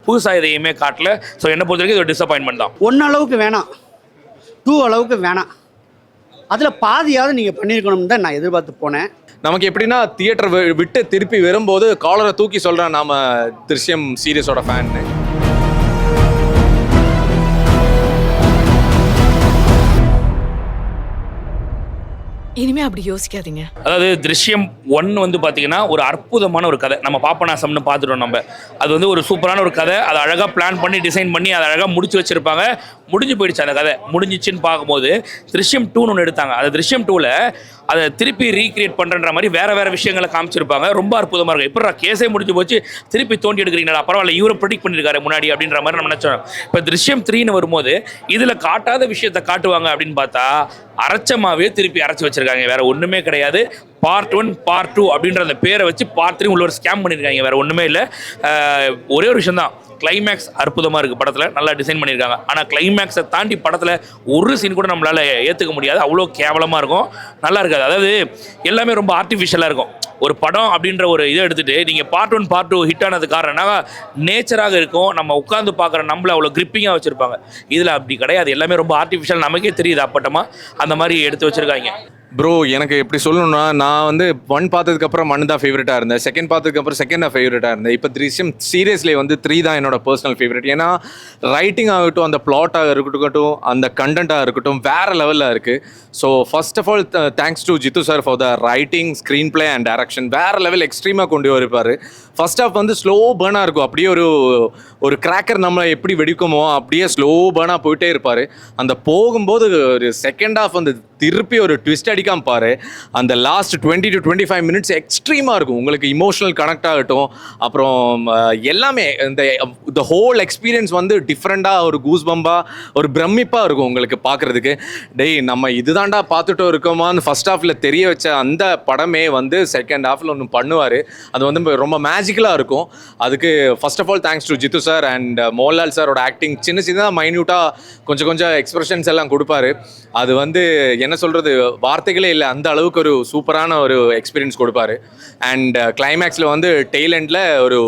புதுசாக எதையுமே காட்டல. ஸோ என்னை பொறுத்த வரைக்கும் இது ஒரு டிசப்பாயின்மெண்ட் தான். 1 அளவுக்கு வேணாம், 2 அளவுக்கு வேணாம், அதில் பாதியாவது நீங்கள் பண்ணியிருக்கணும்னு தான் நான் எதிர்பார்த்து போனேன். நமக்கு எப்படின்னா தியேட்டர் விட்டு திருப்பி வரும்போது காலரை தூக்கி சொல்கிறேன் நாம திருஷ்யம் சீரியஸோட ஃபேன்னு. இனிமே அப்படி யோசிக்காதீங்க. அதாவது திருஷ்யம் 1 வந்து பார்த்தீங்கன்னா ஒரு அற்புதமான ஒரு கதை. நம்ம பாப்பநாசம்னு பார்த்துட்டோம். நம்ம அது வந்து ஒரு சூப்பரான ஒரு கதை. அதை அழகாக பிளான் பண்ணி டிசைன் பண்ணி அதை அழகாக முடிச்சு வச்சுருப்பாங்க. முடிஞ்சு போயிடுச்சு அந்த கதை. முடிஞ்சிச்சின்னு பார்க்கும்போது திருஷ்யம் 2ன்னு ஒன்று எடுத்தாங்க. அந்த திருஷ்யம் 2ல் அதை திருப்பி ரீக்ரியேட் பண்ணுற மாதிரி வேறு விஷயங்களை காமிச்சிருப்பாங்க. ரொம்ப அற்புதமாக இருக்கும். இப்போ கேஸே முடிஞ்சு போச்சு, திருப்பி தோண்டி எடுக்கிறீங்களா, பரவாயில்ல இவரை ப்ரெடிக்ட் பண்ணியிருக்காரு முன்னாடி அப்படின்ற மாதிரி நம்ம நினச்சோம். இப்போ திருஷ்யம் 3ன்னு வரும்போது இதில் காட்டாத விஷயத்தை காட்டுவாங்க அப்படின்னு பார்த்தா அரைச்சமாவே திருப்பி அரைச்சி வச்சிருக்காங்க. வேற ஒன்றுமே கிடையாது. பார்ட் 1 பார்ட் 2 அப்படின்ற அந்த பேரை வச்சு பார்ட் 3 உள்ள ஒரு ஸ்கேம் பண்ணியிருக்காங்க. வேற ஒன்றுமே இல்லை. ஒரே ஒரு விஷயம் தான், கிளைமேக்ஸ் அற்புதமாக இருக்குது. படத்தில் நல்லா டிசைன் பண்ணியிருக்காங்க. ஆனால் கிளைமேக்ஸை தாண்டி படத்தில் ஒரு சீன் கூட நம்மளால் ஏற்றுக்க முடியாது. அவ்வளோ கேவலமாக இருக்கும், நல்லா இருக்காது. அதாவது எல்லாமே ரொம்ப ஆர்டிஃபிஷியலாக இருக்கும். ஒரு படம் அப்படின்ற ஒரு இதை எடுத்துகிட்டு நீங்கள் பார்ட் 1 பார்ட் 2 ஹிட் ஆனது காரணம்னா நேச்சராக இருக்கும். நம்ம உட்காந்து பார்க்குற நம்மளை அவ்வளோ கிரிப்பிங்காக வச்சுருப்பாங்க. இதில் அப்படி கிடையாது. எல்லாமே ரொம்ப ஆர்டிஃபிஷியல். நமக்கே தெரியுது அப்பட்டமாக அந்த மாதிரி எடுத்து வச்சுருக்காங்க. ப்ரோ எனக்கு எப்படி சொல்லணும்னா, நான் வந்து 1 பார்த்ததுக்கப்புறம் 1 தான் ஃபேவரட்டாக இருந்தேன். 2 பார்த்ததுக்கப்புறம் 2 தான் ஃபேவரட்டாக இருந்தேன். இப்போ திருஷ்யம் சீரியஸ்லி வந்து 3 தான் என்னோட பர்சனல் ஃபேவரட். ஏன்னா ரைட்டிங் ஆகட்டும், அந்த பிளாட்டாக இருக்கட்டும், அந்த கண்டென்ட்டாக இருக்கட்டும், வேறு லெவலில் இருக்குது. So first of all thanks to Jithu sir for the writing, screenplay and direction. வேறு லெவல் எக்ஸ்ட்ரீமாக கொண்டு வருப்பார். ஃபர்ஸ்ட் ஆஃப் வந்து ஸ்லோ பர்னாக இருக்கும். அப்படியே ஒரு கிராக்கர் நம்மளை எப்படி வெடிக்குமோ அப்படியே ஸ்லோ பர்னாக போயிட்டே இருப்பார். அந்த போகும்போது ஒரு செகண்ட் ஹாஃப் வந்து திருப்பி ஒரு ட்விஸ்ட் அடிக்காம பாரு. அந்த லாஸ்ட் 20 to 25 மினிட்ஸ் எக்ஸ்ட்ரீமாக இருக்கும். உங்களுக்கு இமோஷனல் கனெக்ட் ஆகட்டும், அப்புறம் எல்லாமே இந்த ஹோல் எக்ஸ்பீரியன்ஸ் வந்து டிஃப்ரெண்ட்டாக ஒரு கூஸ் பம்பாக ஒரு பிரமிப்பாக இருக்கும் உங்களுக்கு பார்க்குறதுக்கு. டேய் நம்ம இதுதான்டா பார்த்துட்டு இருக்கோமான்னு ஃபர்ஸ்ட் ஹாஃபில் தெரிய வச்ச அந்த படமே வந்து செகண்ட் ஹாஃபில் ஒன்று பண்ணுவார். அது வந்து ரொம்ப மேஜிக்கலாக இருக்கும். அதுக்கு first of all thanks to Jithu sir and Mohanlal சாரோட ஆக்டிங். சின்னதாக மைன்யூட்டாக கொஞ்சம் எக்ஸ்பிரஷன்ஸ் எல்லாம் கொடுப்பாரு. அது வந்து என்ன சொல்கிறது, வார்த்தைகளே இல்லை, அந்த அளவுக்கு ஒரு சூப்பரான ஒரு எக்ஸ்பீரியன்ஸ் கொடுப்பாரு. அண்ட் கிளைமேக்ஸில் வந்து டெய்ல் எண்டில் ஒரு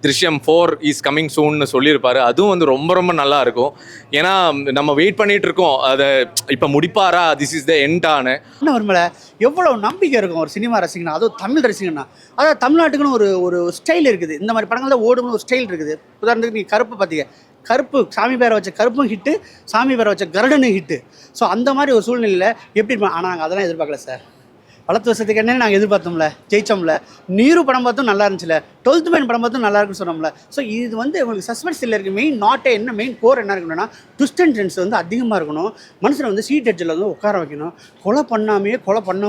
திருஷ்யம் 4 இஸ் கம்மிங் சூன்னு சொல்லியிருப்பார். அதுவும் வந்து ரொம்ப நல்லா இருக்கும். ஏன்னா நம்ம வெயிட் பண்ணிட்டு இருக்கோம், அதை இப்போ முடிப்பாரா, திஸ் இஸ் த எண்டானு. இன்னும் வரும்போது எவ்வளோ நம்பிக்கை இருக்கும் ஒரு சினிமா ரசிகனா, அதுவும் தமிழ் ரசிகனா. அதாவது தமிழ்நாட்டுக்குன்னு ஒரு ஸ்டைல் இருக்குது. இந்த மாதிரி படங்கள் தான் ஓடும்னு ஒரு ஸ்டைல் இருக்குது. உதாரணத்துக்கு நீங்கள் கருப்பு பார்த்தீங்க, கருப்பு சாமி பேரை வச்ச கருப்பும் ஹிட்டு, சாமி பேரை வச்ச கருடனும் ஹிட்டு. ஸோ அந்த மாதிரி ஒரு சூழ்நிலையில் எப்படி இருப்போம். ஆனால் நாங்கள் அதெல்லாம் எதிர்பார்க்கல சார். 10 வருஷத்துக்கு என்ன நாங்கள் எதிர்பார்த்தோம்ல, ஜெயிச்சோம்ல. நீரு படம் பார்த்தும் நல்லா இருந்துச்சுல, 12th மேன் படம் பார்த்தும் நல்லா இருக்குன்னு சொன்னோம்ல. ஸோ இது வந்து உங்களுக்கு சஸ்பென்ஸ் இல்லை இருக்குது. மெயின் நாட்டே என்ன, மெயின் கோர் என்ன இருக்கணும்னா ட்விஸ்ட் அண்ட் டர்ன்ஸ் வந்து அதிகமாக இருக்கணும். மனுஷனை வந்து சீட் எட்ஜில் வந்து உட்கார வைக்கணும். கொலை பண்ண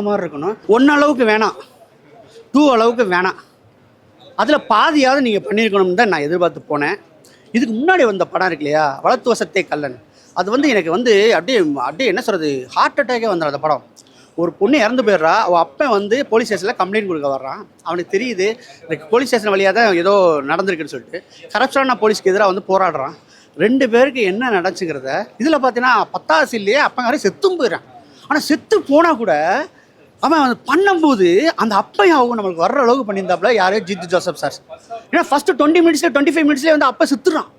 மாதிரி இருக்கணும். 1 அளவுக்கு வேணாம், 2 அளவுக்கு வேணாம், அதில் பாதியாவது நீங்கள் பண்ணியிருக்கணும்னு தான் நான் எதிர்பார்த்து போனேன். இதுக்கு முன்னாடி வந்த படம் இருக்கு இல்லையா, வளர்த்து வசத்தே கல்லன், அது வந்து எனக்கு வந்து அப்படியே என்ன சொல்கிறது, ஹார்ட் அட்டாக்கே வந்துடும் அந்த படம். ஒரு பொண்ணு இறந்து போயிடுறா, அவள் அப்போ வந்து போலீஸ் ஸ்டேஷனில் கம்ப்ளைண்ட் கொடுக்க வர்றான். அவனுக்கு தெரியுது எனக்கு போலீஸ் ஸ்டேஷன் வழியாக தான் ஏதோ நடந்திருக்குன்னு சொல்லிட்டு கரப்ஷனான போலீஸ்க்கு எதிராக வந்து போராடுறான். 2 பேருக்கு என்ன நடந்துச்சுங்கிறத இதில் பார்த்தீங்கன்னா 10வது சீன்லேயே அப்பங்காரே செத்தும் போயிடறான். ஆனால் செத்து போனால் கூட அவன் பண்ணும்போது அந்த அப்பையாவும் நம்மளுக்கு வர்ற அளவுக்கு பண்ணியிருந்தாப்புல யாரே ஜித்து ஜோசப் சார். ஏன்னா ஃபஸ்ட்டு 20 மினிட்ஸில் 25 மினிட்ஸ்லேயே வந்து அப்போ செத்துறான்.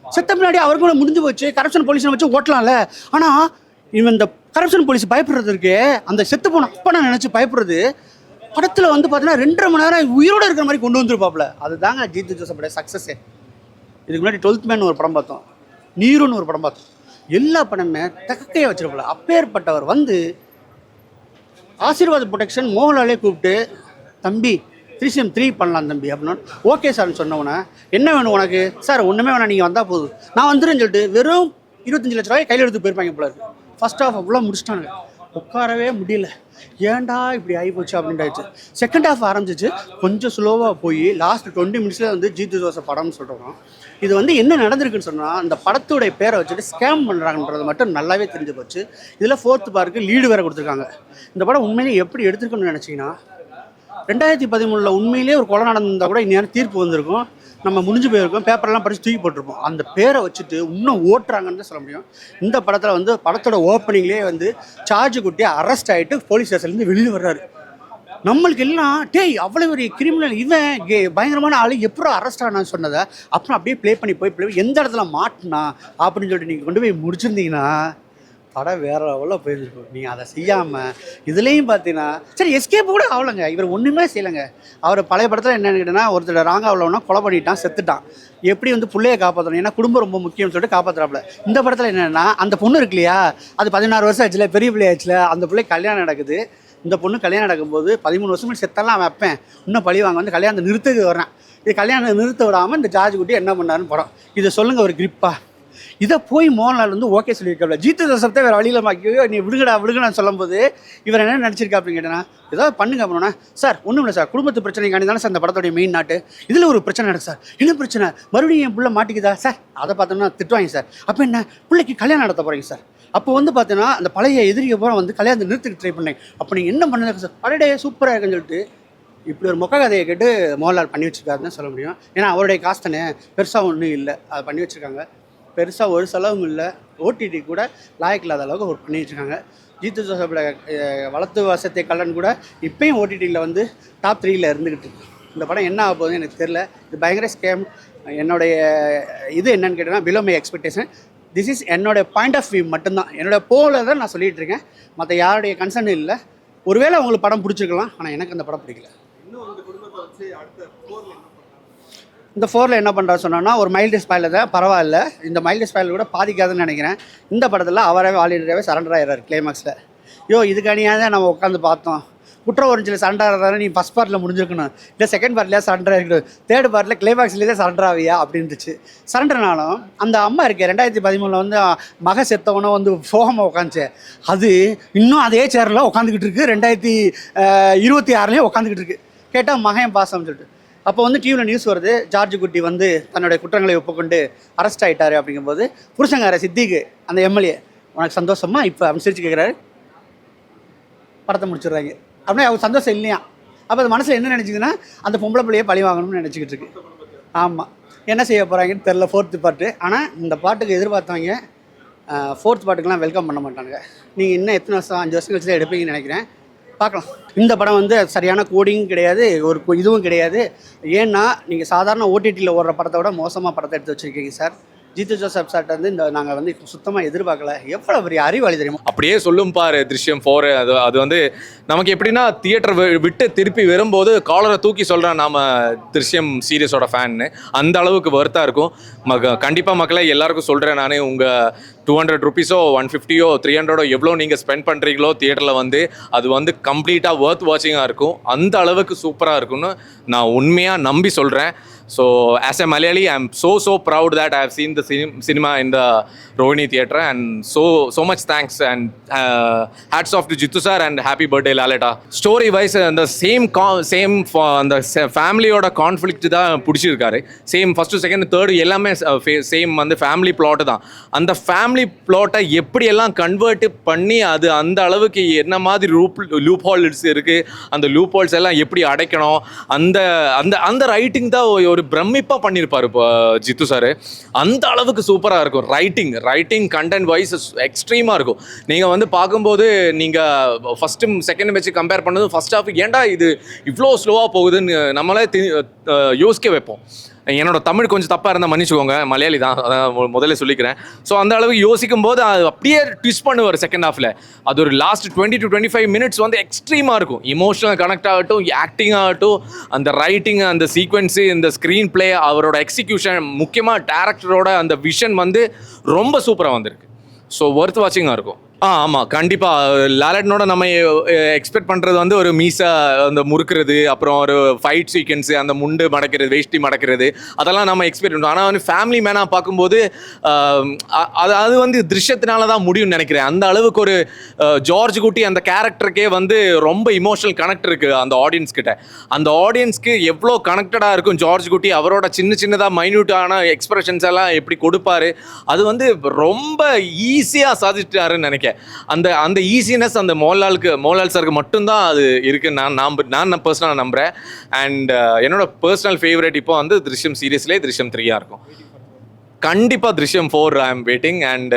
செத்த முன்னாடி அவருக்கு கூட முடிஞ்சு போச்சு, கரப்ஷன் போலீஸை வச்சு ஓட்டலாம்ல. ஆனால் இவன் இந்த கரப்ஷன் போலீஸ் பயப்படுறதுக்கு அந்த செத்து போன அப்போ நான் நினச்சி பயப்படுறது படத்தில் வந்து பார்த்தீங்கன்னா 2.5 மணி நேரம் உயிரோடு இருக்கிற மாதிரி கொண்டு வந்துருப்பாப்புல. அதுதாங்க ஜித்து ஜோசப்போட சக்ஸஸே. இதுக்கு முன்னாடி 12th மேன் ஒரு படம் பார்த்தோம், நீருன்னு ஒரு படம் பார்த்தோம். எல்லா படமே தக்கையை வச்சிருப்பாள். அப்பேற்பட்டவர் வந்து ஆசீர்வாத் ப்ரொடக்ஷன் மோகன்லாலே கூப்பிட்டு, தம்பி திருஷ்யம் 3 பண்ணலாம் தம்பி அப்படின்னு ஓகே சார்னு சொன்னவொன்னே, என்ன வேணும் உனக்கு சார், ஒன்றுமே வேணாம் நீங்கள் வந்தால் போதும் நான் வந்துடுன்னு சொல்லிட்டு வெறும் 25 லட்ச ரூபாய் கையில் எடுத்து போயிருப்பாங்க போல இருக்கு. ஃபர்ஸ்ட் ஹாஃப் அவ்வளோ முடிச்சிட்டாங்க, உட்காரவே முடியல. ஏன்டா இப்படி ஆகி போச்சு அப்படின்ட்டு. செகண்ட் ஹாஃப் ஆரம்பிச்சிச்சு, கொஞ்சம் ஸ்லோவாக போய் லாஸ்ட் 20 மினிட்ஸில் வந்து ஜித்து ஜோசப் படம்னு சொல்கிறோம். இது வந்து என்ன நடந்திருக்குன்னு சொன்னால், அந்த படத்துடைய பேரை வச்சுட்டு ஸ்கேம் பண்ணுறாங்கன்றது மட்டும் நல்லாவே தெரிஞ்சு போச்சு. இதில் 4th பார்க்கு லீடு வேறு கொடுத்துருக்காங்க. இந்த படம் உண்மையிலே எப்படி எடுத்துருக்கணும்னு நினச்சிங்கன்னா, 2013 உண்மையிலே ஒரு கொலை நடந்திருந்தால் கூட இந்நேரம் தீர்ப்பு வந்திருக்கும், நம்ம முடிஞ்சு போயிருக்கோம், பேப்பரெல்லாம் படித்து தூக்கி போட்டிருப்போம். அந்த பேரை வச்சுட்டு இன்னும் ஓட்டுறாங்கன்னு தான் சொல்ல முடியும். இந்த படத்தில் வந்து படத்தோட ஓப்பனிங்லேயே வந்து சார்ஜ் குட்டி அரெஸ்ட் ஆகிட்டு போலீஸ் ஸ்டேஷன்லேருந்து வெளியில் வர்றாரு. நம்மளுக்கு எல்லாம் டேய் அவ்வளோ ஒரு கிரிமினல் இவன் பயங்கரமான ஆள் எப்போ அரெஸ்ட் ஆனான்னு சொன்னதை அப்புறம் அப்படியே ப்ளே பண்ணி எந்த இடத்துல மாட்டினா அப்படின்னு சொல்லிட்டு நீங்கள் கொண்டு போய் முடிச்சிருந்தீங்கன்னா படம் வேற எவ்வளோ போயிருக்கும். நீங்கள் அதை செய்யாமல் இதுலேயும் பார்த்தீங்கன்னா சரி எஸ்கேப் கூட ஆகலைங்க, இவர் ஒன்றுமே செய்யலைங்க. அவர் பழைய படத்தில் என்னென்னு கேட்டேன்னா ஒருத்தர் ராங்கா உள்ளவனா கொலை பண்ணிட்டான், செத்துட்டான், எப்படி வந்து பிள்ளையை காப்பாற்றணும், ஏன்னா குடும்பம் ரொம்ப முக்கியம்னு சொல்லிட்டு காப்பாற்றுறாப்புல. இந்த படத்தில் என்னென்னா அந்த பொண்ணு இருக்கு இல்லையா, அது 16 வருஷம் ஆச்சுல, பெரிய பிள்ளை ஆச்சுல, அந்த பிள்ளை கல்யாணம் நடக்குது. இந்த பொண்ணு கல்யாணம் நடக்கும்போது 13 வருஷம் செத்தெல்லாம் அவன் வைப்பேன், இன்னும் பழி வாங்க வந்து கல்யாணத்தை நிறுத்துக்கு வர்றேன். இது கல்யாணம் நிறுத்த விடாமல் இந்த ஜார்ஜ் குட்டி என்ன பண்ணாருன்னு படம். இதை சொல்லுங்கள் ஒரு கிரிப்பா. இதை போய் மோகன்லால் வந்து ஓகே சொல்லியிருக்காப்ல. ஜீத்து ஜோசப் தான் வேறு வழியில் மாக்கியோ நீ விடுங்கடான்னு சொல்லும்போது இவர் என்ன நினச்சிருக்கா அப்படின்னு கேட்டேன்னா ஏதாவது பண்ணுங்க அப்படின்னா சார் ஒன்றும் இல்லை சார், குடும்பத்து பிரச்சனைக்காண்டி தானே சார் இந்த படத்துடைய மெயின் நாட்டு, இதில் ஒரு பிரச்சனை நடக்குது சார். என்ன பிரச்சனை, மறுபடியும் என் பிள்ளை மாட்டிக்குதா சார், அதை பார்த்தோம்னா திட்டுவாங்க சார். அப்போ என்ன பிள்ளைக்கு கல்யாணம் நடத்த போகிறீங்க சார். அப்போ வந்து பார்த்தீங்கன்னா அந்த பழைய எதிரியை பூரா வந்து கல்யாணத்தை நிறுத்துக்கு ட்ரை பண்ணேன். அப்போ நீங்கள் என்ன பண்ணுங்க சார், அடடே சூப்பராக இருக்குன்னு சொல்லிட்டு இப்படி ஒரு மொக்க கதையை கேட்டு மோகன்லால் பண்ணி வச்சுருக்காருன்னு சொல்ல முடியும். ஏன்னா அவருடைய காசு தானே, பெருசாக ஒன்றும் இல்லை, அதை பண்ணி வச்சுருக்காங்க. பெருசாக ஒரு செலவும் இல்லை, ஓடிடி கூட லாயக்கு இல்லாத அளவுக்கு ஒரு பண்ணி வச்சுருக்காங்க. ஜீத்து ஜோசப்பில் வளர்த்து வசத்தை கல்லன் கூட இப்போயும் ஓடிடியில் வந்து டாப் 3ல் இருந்துக்கிட்டு இருக்கு. இந்த படம் என்ன ஆக போகுதுன்னு எனக்கு தெரில. இது பயங்கர ஸ்கேம். என்னுடைய இது என்னன்னு கேட்டேன்னா below my expectation. This is என்னோடய பாயிண்ட் ஆஃப் வியூ மட்டும்தான், என்னோடய போல தான் நான் சொல்லிகிட்டு இருக்கேன். மற்ற யாருடைய கன்சர்ன் இல்லை. ஒருவேளை அவங்களுக்கு படம் பிடிச்சிருக்கலாம், ஆனால் எனக்கு அந்த படம் பிடிக்கல. இந்த 4ல் என்ன பண்ணுறா சொன்னோன்னா ஒரு மைல்டு ஸ்பாயில் தான், பரவாயில்ல, இந்த மைல்டு ஸ்பாயில் கூட பாதிக்காதுன்னு நினைக்கிறேன். இந்த படத்தில் அவராகவே ஆல்ரெடியாகவே சரண்டர் ஆகிறார் கிளைமாக்ஸில். இதுக்கு அணியாக தான் நம்ம உட்காந்து பார்த்தோம். குற்ற ஒரிஞ்சில் சரண்டர் ஆகிறாரு, நீ ஃபஸ்ட் பார்ட்டில் முடிஞ்சிருக்கணும், இல்லை செகண்ட் பார்ட்லேயே சரண்டர் ஆகிருக்கணும், தேர்ட் பார்ட்டில் கிளைமாக்ஸ்லேயே தான் சரண்டர் ஆவியா அப்படின்ட்டுச்சு. சரண்டர்னாலும் அந்த அம்மா இருக்கே 2013 வந்து மக செத்தவனும் வந்து சோகமாக உட்காந்துச்சு, அது இன்னும் அதே சேரில் உட்காந்துக்கிட்டு இருக்குது. 2026 உட்காந்துக்கிட்டு இருக்குது. கேட்டால் மகன் பாசம்னு சொல்லிட்டு அப்போ வந்து டிவியில் நியூஸ் வருது, ஜார்ஜ் குட்டி வந்து தன்னுடைய குற்றங்களை ஒப்புக்கொண்டு அரெஸ்ட் ஆகிட்டாரு. அப்படிங்கும்போது புருஷங்கார சித்திக்கு அந்த எம்எல்ஏ உனக்கு சந்தோஷமா இப்போ அப்படின்னு சிரிச்சு கேட்குறாரு, படத்தை முடிச்சிடுறாங்க. அப்படின்னா அவர் சந்தோஷம் இல்லையா. அப்போ அது மனசில் என்ன நினச்சிதுன்னா அந்த பொம்பளை பிள்ளையை பழி வாங்கணும்னு நினச்சிக்கிட்டு இருக்கு. ஆமாம், என்ன செய்ய போகிறாங்கன்னு தெரில 4th பார்ட்டு. ஆனால் இந்த பாட்டுக்கு எதிர்பார்த்தவங்க 4th பார்ட்டுக்கெலாம் வெல்கம் பண்ண மாட்டாங்க. நீங்கள் இன்னும் எத்தனை வருஷம் 5 வருஷம் கழிச்சு தான் எடுப்பீங்கன்னு நினைக்கிறேன். பார்க்கலாம். இந்த படம் வந்து சரியான கோடிங் கிடையாது, ஒரு இதுவும் கிடையாது. ஏன்னா நீங்கள் சாதாரண ஓடிடியில் ஓடுற படத்தை விட மோசமாக படத்தை எடுத்து வச்சுருக்கீங்க சார். ஜீத்து ஜோசப் சார்ட்ட வந்து இந்த நாங்கள் வந்து சுத்தமாக எதிர்பார்க்கல. எவ்வளோ பெரிய அறிவாளி தெரியுமா. அப்படியே சொல்லும் பாரு Drishyam 4. அது வந்து நமக்கு எப்படின்னா தியேட்டர் விட்டு திருப்பி வரும்போது காலரை தூக்கி சொல்கிறேன் நாம் Drishyam சீரியஸோட ஃபேன்னு, அந்த அளவுக்கு வர்த்தாக இருக்கும். கண்டிப்பாக மக்களை எல்லாருக்கும் சொல்கிறேன் நான், உங்கள் 200 rupees 150 300 எவ்வளோ நீங்கள் ஸ்பெண்ட் பண்ணுறீங்களோ தியேட்டரில் வந்து அது வந்து கம்ப்ளீட்டாக ஒர்த் வாட்சிங்காக இருக்கும். அந்த அளவுக்கு சூப்பராக இருக்கும்னு நான் உண்மையாக நம்பி சொல்கிறேன். So as a Malayali, I'm so proud that I have seen the cinema in the Rohini Theatre, and so much thanks and hats off to Jittu sir and happy birthday Laleta. Story wise the same அந்த ஃபேமிலியோட conflict தான் பிடிச்சிருக்காரு. Same first second third எல்லாமே same வந்து family plot தான். அந்த family பிளாட்டை எப்படியெல்லாம் convert பண்ணி அது அந்த அளவுக்கு என்ன மாதிரி லூப் ஹோல்ஸ் இருக்குது, அந்த லூப் ஹோல்ஸ் எல்லாம் எப்படி அடைக்கணும், அந்த அந்த அந்த ரைட்டிங் தான் ஒரு பிரமிப்பாக பண்ணியிருப்பார் இப்போ ஜித்து சார். அந்த அளவுக்கு சூப்பராக இருக்கும். ரைட்டிங் கண்டென்ட் வைஸ் எக்ஸ்ட்ரீமாக இருக்கும். நீங்கள் வந்து பார்க்கும்போது நீங்கள் ஃபஸ்ட்டு செகண்ட் வச்சு கம்பேர் பண்ணது ஃபர்ஸ்ட் ஹாஃப் ஏன்டா இது இவ்வளோ ஸ்லோவாக போகுதுன்னு நம்மளே யோசிக்க வைப்போம். என்னோட தமிழ் கொஞ்சம் தப்பாக இருந்தால் மன்னிச்சுக்கோங்க, மலையாளி தான், அதான் முதல்ல சொல்லிக்கிறேன். ஸோ அந்த அளவுக்கு யோசிக்கும் போது அது அப்படியே ட்விஸ்ட் பண்ணுவார் செகண்ட் ஹாஃபில். அது ஒரு லாஸ்ட் 20 to 25 minutes வந்து எக்ஸ்ட்ரீமாக இருக்கும். இமோஷனல் கனெக்ட் ஆகட்டும், ஆக்டிங் ஆகட்டும், அந்த ரைட்டிங், அந்த சீக்வன்ஸு, இந்த ஸ்க்ரீன் பிளே, அவரோட எக்ஸிக்யூஷன், முக்கியமாக டேரக்டரோட அந்த விஷன் வந்து ரொம்ப சூப்பராக வந்திருக்கு. ஸோ ஒர்த் வாட்சிங்காக இருக்கும். ஆமாம், கண்டிப்பாக லாலட்னோட நம்ம எக்ஸ்பெக்ட் பண்ணுறது வந்து ஒரு மீசா அந்த முறுக்கிறது, அப்புறம் ஒரு ஃபைட் சீக்வன்ஸு, அந்த முண்டு மடக்கிறது, வேஷ்டி மடக்கிறது, அதெல்லாம் நம்ம எக்ஸ்பெக்ட் பண்ணுறோம். ஆனால் வந்து ஃபேமிலி மேனாக பார்க்கும்போது அது வந்து திருஷ்யத்தினால தான் முடியும்னு நினைக்கிறேன். அந்த அளவுக்கு ஒரு ஜார்ஜ் குட்டி அந்த கேரக்டருக்கே வந்து ரொம்ப இமோஷனல் கனெக்ட் இருக்குது அந்த ஆடியன்ஸ் கிட்ட. அந்த ஆடியன்ஸ்க்கு எவ்வளோ கனெக்டடாக இருக்கும் ஜார்ஜ் குட்டி, அவரோட சின்னதாக மைன்யூட்டான எக்ஸ்பிரஷன்ஸ் எல்லாம் எப்படி கொடுப்பாரு, அது வந்து ரொம்ப ஈஸியாக சாதிச்சிட்டாருன்னு நினைக்கிறேன். அந்த ஈஸினஸ் அந்த மோகன்லால் சாருக்கு மட்டும்தான் அது இருக்குன்னு நான் பர்சனலாக நம்புகிறேன். அண்ட் என்னோட பர்சனல் ஃபேவரட் இப்போ வந்து Drishyam சீரியஸ்லேயே Drishyam 3 இருக்கும். கண்டிப்பாக Drishyam 4 I am waiting. And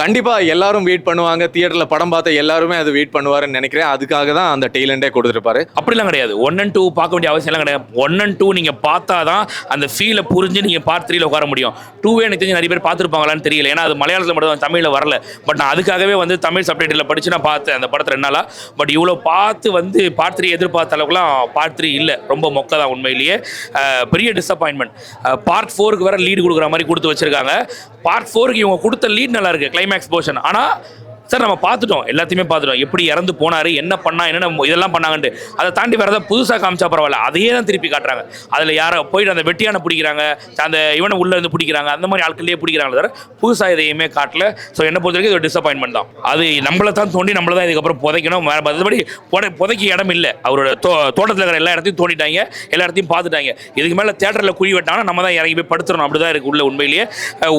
கண்டிப்பாக எல்லாரும் வெயிட் பண்ணுவாங்க, தியேட்டரில் படம் பார்த்த எல்லாருமே அது வெயிட் பண்ணுவாருன்னு நினைக்கிறேன். அதுக்காக தான் அந்த டெய்லண்டே கொடுத்துருப்பாரு. அப்படிலாம் கிடையாது. 1 and 2 பார்க்க வேண்டிய அவசியம்லாம் கிடையாது. 1 and 2 நீங்கள் பார்த்தா தான் அந்த ஃபீலை புரிஞ்சு நீங்கள் பார்ட் 3ல உட்கார முடியும். 2வே எனக்கு தெரிஞ்சு நிறைய பேர் பார்த்துருப்பாங்களான்னு தெரியல, ஏன்னா அது மலையாளத்தில் மட்டும் தான், தமிழில் வரல. பட் நான் அதுக்காகவே வந்து தமிழ் சப்டைட்டில் படித்து நான் பார்த்தேன் அந்த படத்தை 2 நாளாக. பட் இவ்வளோ பார்த்து வந்து பார்ட் 3 எதிர்பார்த்த அளவுக்குலாம் பார்ட் 3 இல்லை, ரொம்ப மொக்க தான் உண்மையிலேயே. பெரிய டிசப்பாயின்மெண்ட். பார்ட் 4க்கு வேற லீடு கொடுக்குற மாதிரி கொடுத்து வச்சிருக்காங்க. பார்ட் 4க்கு இவங்க கொடுத்த லீட் நல்லா இருக்கு, கிளைமேக்ஸ் போர்ஷன். ஆனால் சார் நம்ம பார்த்துட்டோம், எல்லாத்தையுமே பார்த்துட்டோம், எப்படி இறந்து போனார், என்ன பண்ணா, என்னென்ன இதெல்லாம் பண்ணாங்கன்ட்டு. அதை தாண்டி வேறு ஏதாவது புதுசாக காமிச்சா பரவாயில்ல, அதையே தான் திருப்பி காட்டுறாங்க. அதில் யாரை போயிட்டு அந்த வெட்டியான பிடிக்கிறாங்க, அந்த இவனை உள்ளே இருந்து பிடிக்கிறாங்க, அந்த மாதிரி ஆட்கள்லேயே பிடிக்கிறாங்க தவிர புதுசாக எதையுமே காட்டல. ஸோ என்னை பொறுத்த வரைக்கும் இது ஒரு டிசப்பாயின்மெண்ட் தான். அது நம்மளை தான் தோண்டி நம்மளை தான் இதுக்கப்புறம் புதைக்கணும். மற்றபடி புதைக்க இடம் இல்லை. அவரோட தோட்டத்தில் இருக்கிற எல்லா இடத்தையும் தோண்டிட்டாங்க, எல்லா இடத்தையும் பார்த்துட்டாங்க. இதுக்கு மேலே தேட்டரில் குழி வெட்டாங்கன்னா நம்ம தான் இறங்கி போய் படுத்துறோம். அப்படி தான் இருக்குது உள்ள. உண்மையிலேயே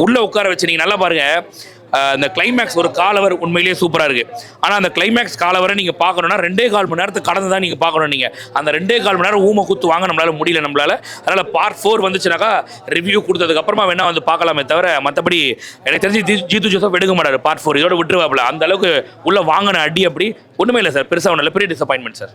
உள்ளே உட்கார வச்சு நீங்கள் நல்லா பாருங்கள். அந்த கிளைமேக்ஸ் ஒரு காலவர் உண்மையிலேயே சூப்பராக இருக்குது. ஆனால் அந்த கிளைமேக்ஸ் காலவரை நீங்கள் பார்க்கணுன்னா 2.25 மணி நேரத்துக்கு கடந்து தான் நீங்கள் பார்க்கணும். நீங்கள் அந்த 2.25 மணி நேரம் ஊமை குத்து வாங்க நம்மளால முடியல நம்மளால. அதனால் பார்ட் 4 வந்துச்சுனாக்கா ரிவ்யூ கொடுத்ததுக்கப்புறமா வேணா வந்து பார்க்கலாமே தவிர, மற்றபடி எனக்கு தெரிஞ்சு ஜீத்து ஜோசப் எடுக்க மாட்டார் பார்ட் 4. இதோட விட்டுருவாப்புல. அந்த அளவுக்கு உள்ள வாங்கின அடி அப்படி ஒன்றுமே இல்லை சார், பெருசாக ஒன்றும் இல்லை. பெரிய டிசப்பாயின்மெண்ட் சார்.